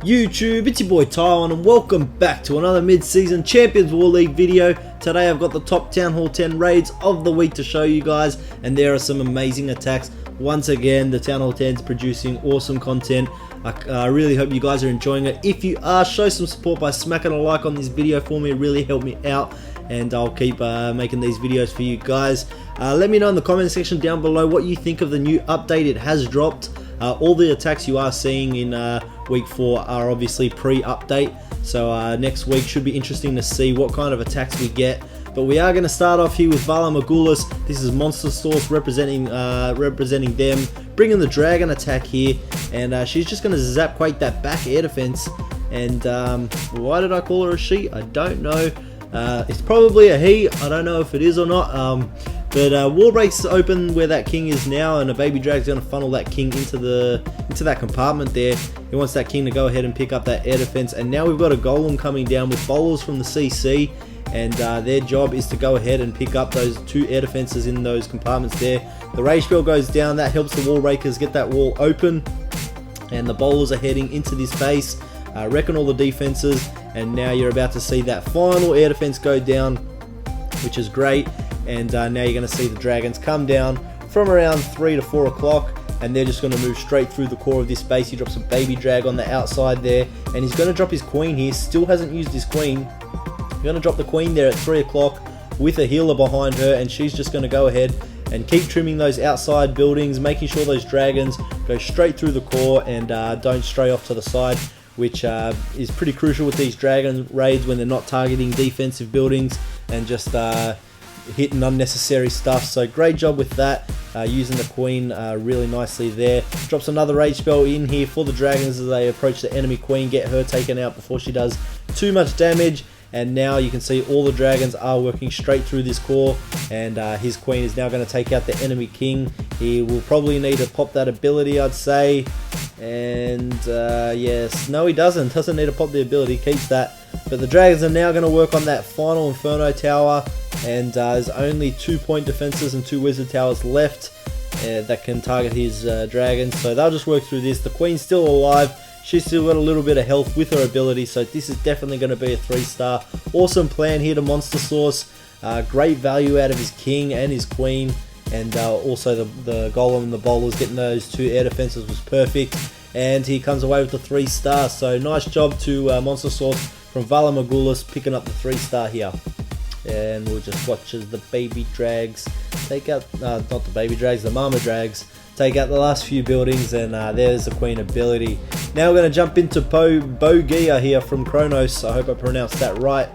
YouTube, it's your boy Taiwan and welcome back to another mid-season Champions War League video. Today I've got the top Town Hall 10 raids of the week to show you guys, and there are some amazing attacks. Once again, the Town Hall 10 is producing awesome content. I really hope you guys are enjoying it. If you are, show some support by smacking a like on this video for me. It really helped me out, and I'll keep making these videos for you guys. Let me know in the comment section down below what you think of the new update. It has dropped. All the attacks you are seeing in week 4 are obviously pre-update, so next week should be interesting to see what kind of attacks we get. But we are going to start off here with Valar. This is Monster Source representing them, bringing the dragon attack here, and she's just going to zap quake that back air defense. And why did I call her a she? I don't know. It's probably a he. I don't know if it is or not. But War Break's open where that king is now, and a baby drag's going to funnel that king into that compartment there. He wants that king to go ahead and pick up that air defense, and now we've got a golem coming down with bowlers from the CC, and their job is to go ahead and pick up those 2 air defenses in those compartments there. The rage spell goes down, that helps the wall breakers get that wall open, and the bowlers are heading into this base, wrecking all the defenses, and now you're about to see that final air defense go down, which is great. And now you're going to see the dragons come down from around 3 to 4 o'clock, and they're just going to move straight through the core of this base. He drops a baby drag on the outside there, and he's going to drop his queen here. Still hasn't used his queen. He's going to drop the queen there at 3 o'clock with a healer behind her, and she's just going to go ahead and keep trimming those outside buildings, making sure those dragons go straight through the core and don't stray off to the side, which is pretty crucial with these dragon raids when they're not targeting defensive buildings and just hitting unnecessary stuff. So great job with that, using the queen really nicely there. Drops another rage spell in here for the dragons as they approach the enemy queen, get her taken out before she does too much damage. And now you can see all the dragons are working straight through this core, and his queen is now going to take out the enemy king. He will probably need to pop that ability, I'd say. And yes, no, he doesn't need to pop the ability, keeps that. But the dragons are now going to work on that final inferno tower, and there's only 2-point defenses and 2 wizard towers left that can target his dragons, so they'll just work through this. The queen's still alive, she's still got a little bit of health with her ability, so this is definitely going to be a 3-star. Awesome plan here to Monster Source. Great value out of his king and his queen, and also the golem and the bowlers getting those 2 air defenses was perfect, and he comes away with the 3-star. So nice job to Monster Source from Valar picking up the 3-star here. And we'll just watch as the baby drags take out, not the baby drags, the mama drags take out the last few buildings, and there's the queen ability. Now we're going to jump into Bogia here from Chronos. I hope I pronounced that right.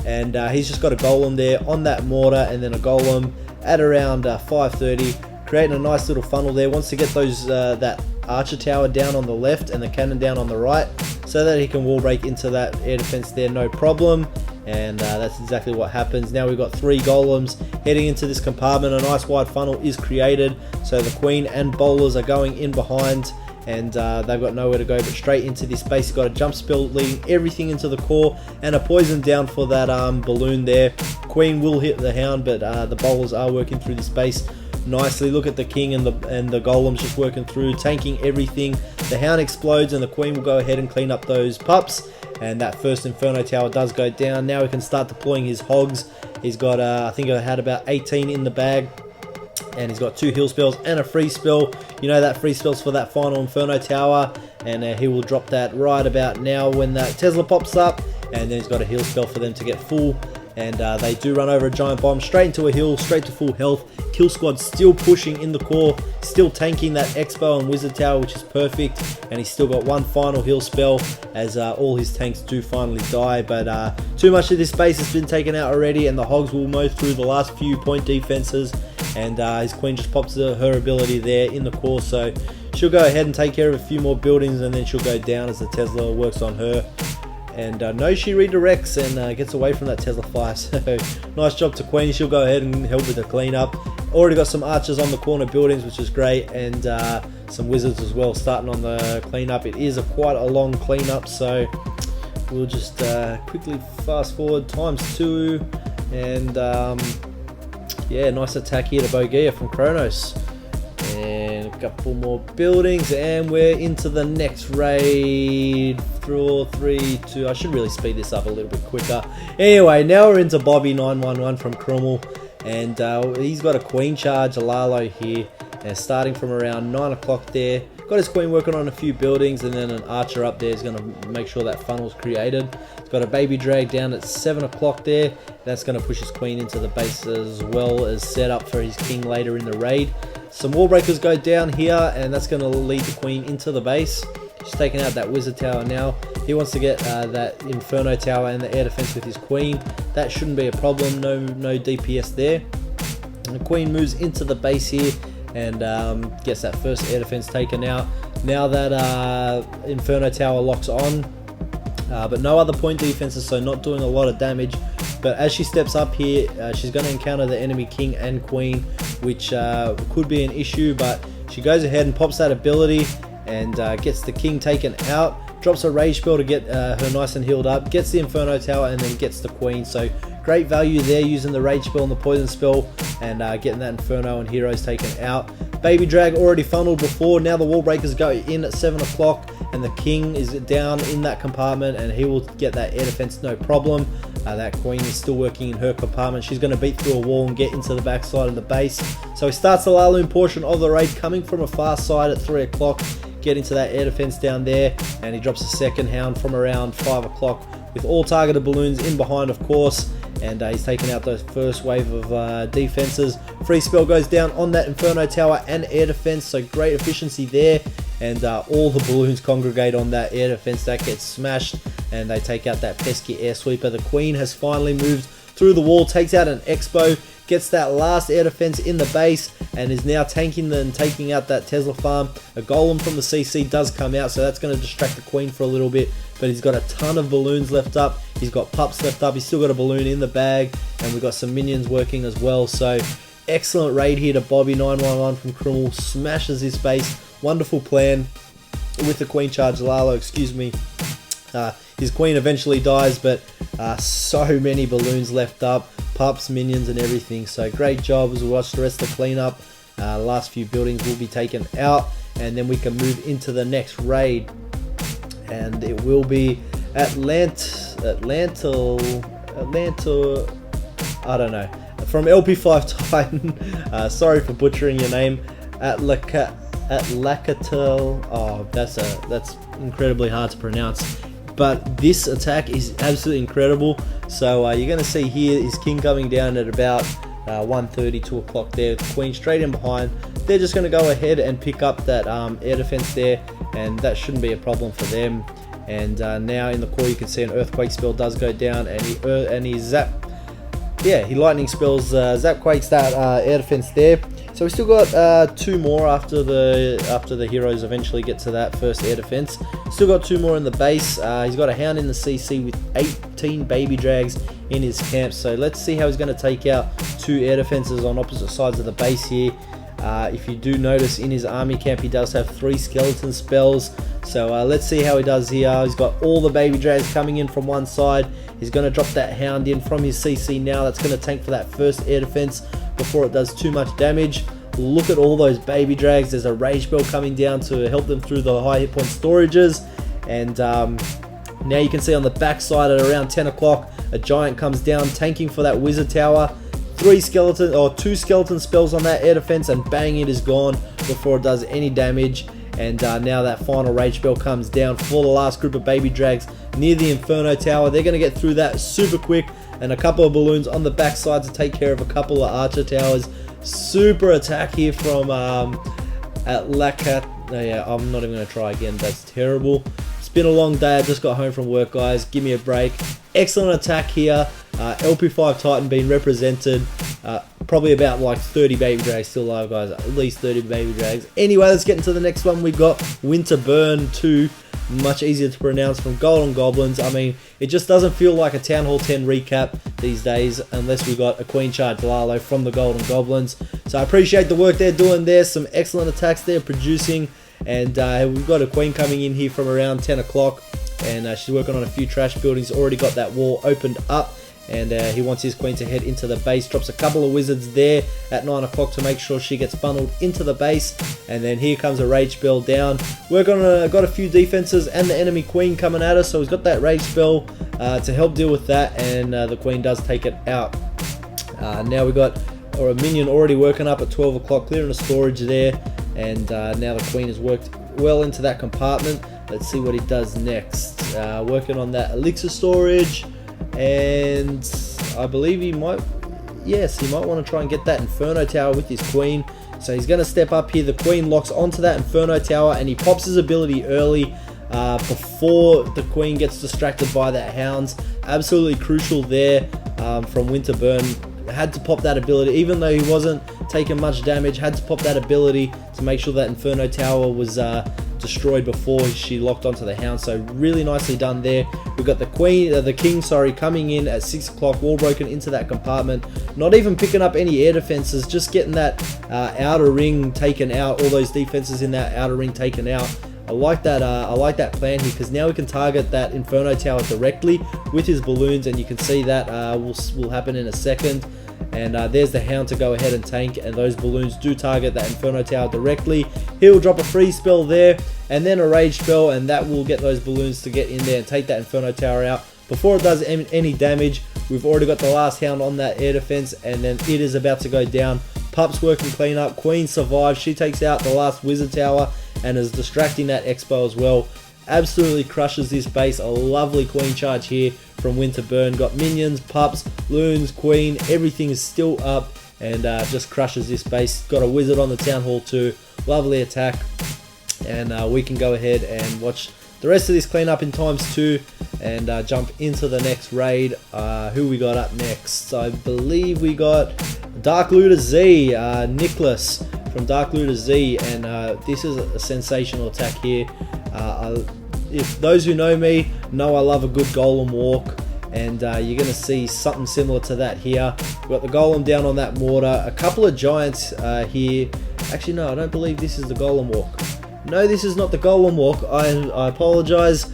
And he's just got a golem there on that mortar, and then a golem at around 5:30, creating a nice little funnel there. Wants to get those that archer tower down on the left and the cannon down on the right, so that he can wall break into that air defense there, no problem. And that's exactly what happens. Now we've got 3 golems heading into this compartment. A nice wide funnel is created, so the queen and bowlers are going in behind, and they've got nowhere to go but straight into this space. You've got a jump spell leading everything into the core, and a poison down for that balloon there. Queen will hit the hound, but the bowlers are working through this space nicely. Look at the king and the golems just working through, tanking everything. The hound explodes, and the queen will go ahead and clean up those pups, and that first inferno tower does go down. Now we can start deploying his hogs. He's got I think I had about 18 in the bag, and he's got 2 heal spells and a free spell. You know that free spell's for that final inferno tower, and he will drop that right about now when that Tesla pops up, and then he's got a heal spell for them to get full. And they do run over a giant bomb straight into a hill, straight to full health. Kill squad still pushing in the core, still tanking that expo and wizard tower, which is perfect. And he's still got 1 final heal spell as all his tanks do finally die. But too much of this space has been taken out already, and the hogs will mow through the last few point defenses. And his queen just pops her ability there in the core, so she'll go ahead and take care of a few more buildings, and then she'll go down as the Tesla works on her. And no, she redirects and gets away from that Tesla fire. So nice job to Queen. She'll go ahead and help with the cleanup. Already got some archers on the corner buildings, which is great, and some wizards as well starting on the cleanup. It is quite a long cleanup, so we'll just quickly fast forward ×2. And yeah, nice attack here to Bogia from Chronos. And a couple more buildings, and we're into the next raid through 4, 3, 2. I should really speed this up a little bit quicker. Anyway, now we're into Bobby 911 from Chronos, and he's got a Queen Charge LaLo here, and starting from around 9 o'clock there. Got his queen working on a few buildings, and then an archer up there is going to make sure that funnel's created. He's got a baby drag down at 7 o'clock there. That's going to push his queen into the base, as well as set up for his king later in the raid. Some wall breakers go down here, and that's going to lead the queen into the base. She's taking out that wizard tower now. He wants to get that inferno tower and the air defense with his queen. That shouldn't be a problem. No DPS there. And the queen moves into the base here, and gets that first air defense taken out. Now that Inferno Tower locks on, but no other point defenses, so not doing a lot of damage. But as she steps up here, she's going to encounter the enemy king and queen, which could be an issue, but she goes ahead and pops that ability and gets the king taken out. Drops a rage spell to get her nice and healed up, gets the Inferno Tower, and then gets the queen. So great value there using the rage spell and the poison spell, and getting that Inferno and heroes taken out. Baby drag already funneled before. Now the wall breakers go in at 7 o'clock, and the king is down in that compartment, and he will get that air defense no problem. That queen is still working in her compartment. She's going to beat through a wall and get into the backside of the base. So he starts the Laloon portion of the raid coming from a far side at 3 o'clock. Get into that air defense down there, and he drops a second hound from around 5 o'clock with all targeted balloons in behind, of course, and he's taken out the first wave of defenses. Free spell goes down on that Inferno Tower and air defense, so great efficiency there, and all the balloons congregate on that air defense. That gets smashed, and they take out that pesky air sweeper. The queen has finally moved through the wall, takes out an expo, gets that last air defense in the base, and is now tanking and taking out that Tesla farm. A golem from the CC does come out, so that's going to distract the queen for a little bit, but he's got a ton of balloons left up. He's got pups left up. He's still got a balloon in the bag, and we've got some minions working as well. So excellent raid here to Bobby 911 from Chronos. Smashes his base. Wonderful plan with the Queen Charge LaLo, excuse me. His queen eventually dies, but so many balloons left up, pups, minions, and everything. So great job as we watch the rest of the cleanup. Last few buildings will be taken out, and then we can move into the next raid, and it will be Atlanta. I don't know. From LP5 Titan. Sorry for butchering your name. Atlacatel. Oh, that's incredibly hard to pronounce. But this attack is absolutely incredible. So you're going to see here his king coming down at about 1:30, 2 o'clock there. The queen straight in behind. They're just going to go ahead and pick up that air defense there, and that shouldn't be a problem for them. And now in the core you can see an earthquake spell does go down, and he he lightning spells zap quakes that air defense there. So we still got 2 more after the heroes eventually get to that first air defense. Still got 2 more in the base. He's got a hound in the CC with 18 baby drags in his camp. So let's see how he's going to take out 2 air defenses on opposite sides of the base here. If you do notice, in his army camp he does have 3 skeleton spells. So let's see how he does here. He's got all the baby drags coming in from one side. He's going to drop that hound in from his CC now. That's going to tank for that first air defense before it does too much damage. Look at all those baby drags. There's a rage spell coming down to help them through the high hit point storages. And now you can see on the back side at around 10 o'clock, a giant comes down tanking for that wizard tower. 2 skeleton spells on that air defense, and bang, it is gone before it does any damage. And now that final rage spell comes down for the last group of baby drags near the Inferno Tower. They're going to get through that super quick, and a couple of balloons on the back side to take care of a couple of archer towers. Super attack here from Atlacat. Yeah, I'm not even going to try again. That's terrible. It's been a long day. I just got home from work, guys. Give me a break. Excellent attack here. LP5 Titan being represented. Probably about like 30 baby drags still alive, guys. At least 30 baby drags. Anyway, let's get into the next one. We've got Winterburn 2. Much easier to pronounce, from Golden Goblins. I mean, it just doesn't feel like a Town Hall 10 recap these days unless we got a Queen Charge LaLo from the Golden Goblins. So I appreciate the work they're doing there. Some excellent attacks they're producing. And we've got a queen coming in here from around 10 o'clock. And she's working on a few trash buildings. Already got that wall opened up. and he wants his queen to head into the base. Drops a couple of wizards there at 9 o'clock to make sure she gets funneled into the base, and then here comes a rage spell down. We're got a few defenses and the enemy queen coming at us, so he's got that rage spell to help deal with that, and the queen does take it out. Now we got a minion already working up at 12 o'clock, clearing the storage there, and now the queen has worked well into that compartment. Let's see what he does next. Working on that elixir storage, and I believe he might want to try and get that Inferno Tower with his queen. So he's going to step up here. The queen locks onto that Inferno Tower, and he pops his ability early before the queen gets distracted by that hounds. Absolutely crucial there from Winterburn. Had to pop that ability, even though he wasn't taking much damage. Had to pop that ability to make sure that Inferno Tower was destroyed before she locked onto the hound. So really nicely done there. We've got the king coming in at 6 o'clock, wall broken into that compartment. Not even picking up any air defenses, just getting that outer ring taken out. All those defenses in that outer ring taken out. I like that plan here, because now we can target that Inferno Tower directly with his balloons, and you can see that will happen in a second. And there's the hound to go ahead and tank, and those balloons do target that Inferno Tower directly. He'll drop a freeze spell there, and then a rage spell, and that will get those balloons to get in there and take that Inferno Tower out. Before it does any damage, we've already got the last hound on that air defense, and then it is about to go down. Pup's working clean up. Queen survives. She takes out the last wizard tower and is distracting that expo as well. Absolutely crushes this base. A lovely queen charge here from Winterburn. Got minions, pups, loons, queen. Everything is still up, and just crushes this base. Got a wizard on the town hall too. Lovely attack, and we can go ahead and watch the rest of this cleanup in ×2 and jump into the next raid. Who we got up next? I believe we got Dark Looter Z, Nicholas from Dark Looter Z, and this is a sensational attack here. If those who know me know I love a good golem walk, and you're going to see something similar to that here. We've got the golem down on that mortar, a couple of giants here. Actually no, I don't believe this is the golem walk. No, this is not the golem walk. I apologize,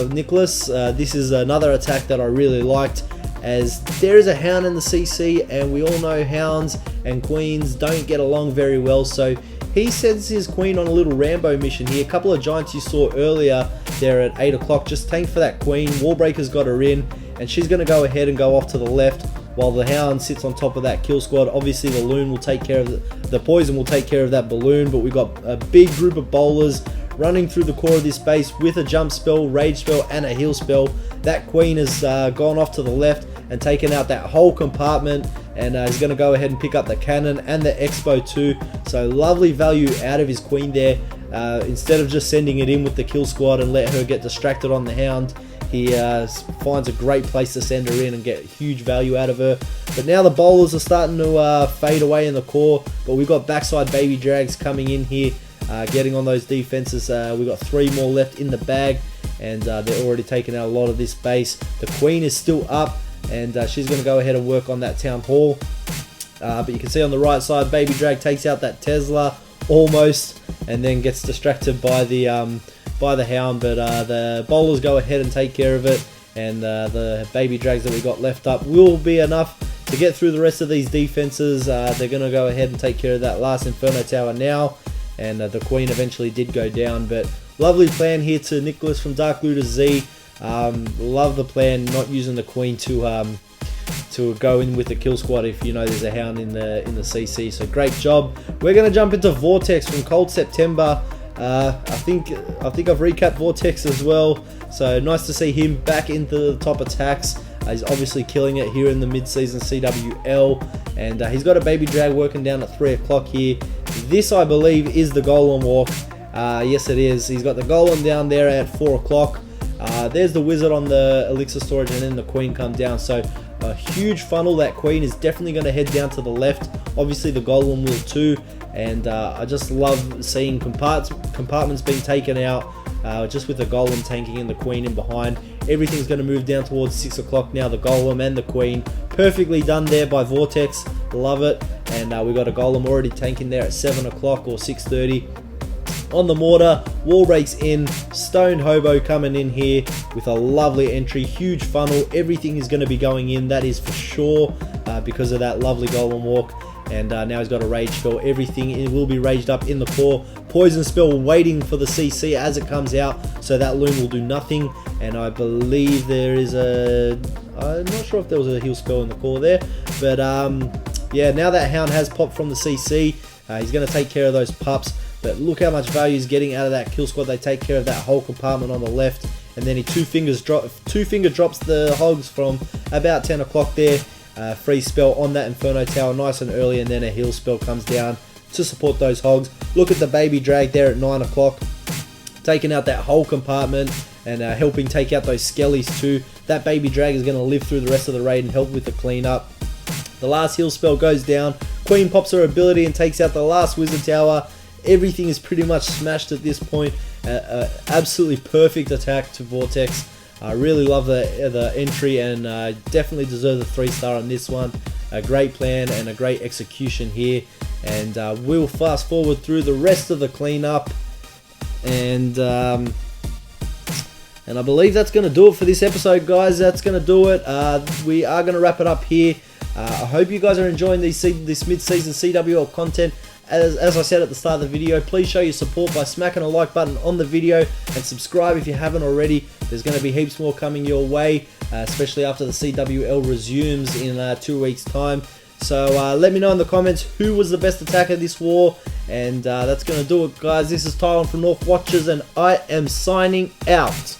Nicholas. This is another attack that I really liked, as there is a hound in the CC, and we all know hounds and queens don't get along very well, so he sends his queen on a little Rambo mission here. A couple of giants you saw earlier there at 8 o'clock just tank for that queen. Wallbreaker's got her in, and she's going to go ahead and go off to the left while the hound sits on top of that kill squad. Obviously the loon will take care of the poison will take care of that balloon, but we've got a big group of bowlers running through the core of this base with a jump spell, rage spell, and a heal spell. That queen has gone off to the left and taken out that whole compartment, and is going to go ahead and pick up the cannon and the expo too. So lovely value out of his queen there. Instead of just sending it in with the kill squad and let her get distracted on the hound, he finds a great place to send her in and get huge value out of her. But now the bowlers are starting to fade away in the core, but we've got backside baby drags coming in here, getting on those defenses. We've got 3 more left in the bag, and they're already taking out a lot of this base. The queen is still up, and she's going to go ahead and work on that town hall. But you can see on the right side, baby drag takes out that Tesla almost, and then gets distracted by the hound. But the bowlers go ahead and take care of it, and the baby drags that we got left up will be enough to get through the rest of these defenses. They're going to go ahead and take care of that last Inferno Tower now, and the queen eventually did go down. But lovely plan here to Nicholas from Dark Looter Z. Love the plan, not using the queen to go in with the kill squad if you know there's a hound in the CC. So great job. We're going to jump into Vortex from Cold September. I think I've recapped Vortex as well, so nice to see him back into the top attacks. He's obviously killing it here in the mid-season CWL, and he's got a baby drag working down at 3 o'clock here. This, I believe, is the golem walk. Yes, it is. He's got the golem down there at 4 o'clock. There's the wizard on the elixir storage, and then the queen come down. So a huge funnel. That queen is definitely going to head down to the left. Obviously the golem will too, and I just love seeing compartments being taken out, just with the golem tanking and the queen in behind. Everything's going to move down towards 6 o'clock now. The golem and the queen, perfectly done there by Vortex. Love it. And we got a golem already tanking there at 7 o'clock or 6:30. On the mortar, wall rakes in, stone Hobo coming in here with a lovely entry, huge funnel. Everything is going to be going in, that is for sure, because of that lovely golem walk. And now he's got a rage spell. Everything it will be raged up in the core. Poison spell waiting for the CC as it comes out, so that loom will do nothing. And I believe there is a, I'm not sure if there was a heal spell in the core there, but yeah, now that hound has popped from the CC, he's going to take care of those pups. But look how much value he's getting out of that kill squad. They take care of that whole compartment on the left, and then he two finger drops the hogs from about 10 o'clock there. Free spell on that Inferno Tower nice and early, and then a heal spell comes down to support those hogs. Look at the baby drag there at 9 o'clock, taking out that whole compartment and helping take out those skellies too. That baby drag is going to live through the rest of the raid and help with the cleanup. The last heal spell goes down. Queen pops her ability and takes out the last wizard tower. Everything is pretty much smashed at this point. Absolutely perfect attack to Vortex. I really love the entry, and definitely deserve the 3-star on this one. A great plan and a great execution here. And we'll fast forward through the rest of the cleanup. And I believe that's going to do it for this episode, guys. That's going to do it. We are going to wrap it up here. I hope you guys are enjoying this mid-season CWL content. As I said at the start of the video, please show your support by smacking a like button on the video and subscribe if you haven't already. There's going to be heaps more coming your way, especially after the CWL resumes in 2 weeks' time. So let me know in the comments who was the best attacker this war, and that's going to do it, guys. This is Tyron from North Watchers, and I am signing out.